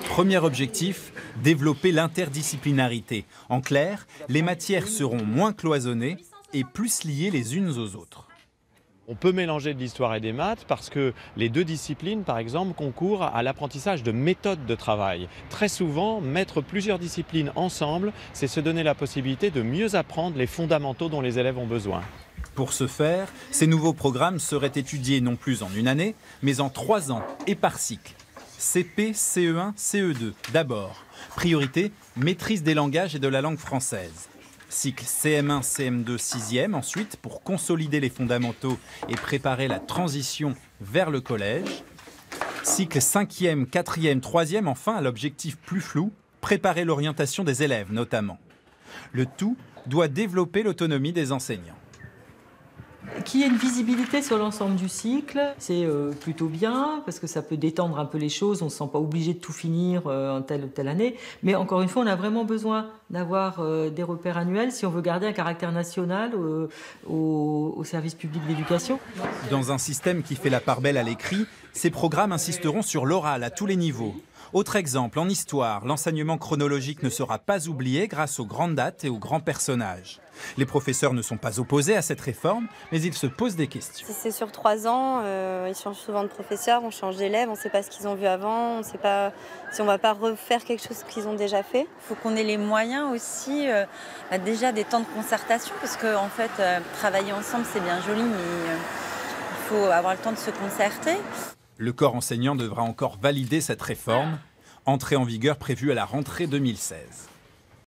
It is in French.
Premier objectif, développer l'interdisciplinarité. En clair, les matières seront moins cloisonnées et plus liées les unes aux autres. On peut mélanger de l'histoire et des maths parce que les deux disciplines, par exemple, concourent à l'apprentissage de méthodes de travail. Très souvent, mettre plusieurs disciplines ensemble, c'est se donner la possibilité de mieux apprendre les fondamentaux dont les élèves ont besoin. Pour ce faire, ces nouveaux programmes seraient étudiés non plus en une année, mais en 3 ans et par cycle. CP, CE1, CE2 d'abord. Priorité, maîtrise des langages et de la langue française. Cycle CM1, CM2, 6e ensuite pour consolider les fondamentaux et préparer la transition vers le collège. Cycle 5e, 4e, 3e enfin à l'objectif plus flou, préparer l'orientation des élèves notamment. Le tout doit développer l'autonomie des enseignants. Qu'il y ait une visibilité sur l'ensemble du cycle, c'est plutôt bien parce que ça peut détendre un peu les choses, on ne se sent pas obligé de tout finir en telle ou telle année. Mais encore une fois, on a vraiment besoin d'avoir des repères annuels si on veut garder un caractère national au service public d'éducation. Dans un système qui fait la part belle à l'écrit, ces programmes insisteront sur l'oral à tous les niveaux. Autre exemple, en histoire, l'enseignement chronologique ne sera pas oublié grâce aux grandes dates et aux grands personnages. Les professeurs ne sont pas opposés à cette réforme, mais ils se posent des questions. Si c'est sur 3 ans, ils changent souvent de professeur, on change d'élèves, on ne sait pas ce qu'ils ont vu avant, on ne sait pas si on ne va pas refaire quelque chose qu'ils ont déjà fait. Il faut qu'on ait les moyens aussi, déjà des temps de concertation, parce que en fait, travailler ensemble c'est bien joli, mais il faut avoir le temps de se concerter. Le corps enseignant devra encore valider cette réforme, entrée en vigueur prévue à la rentrée 2016.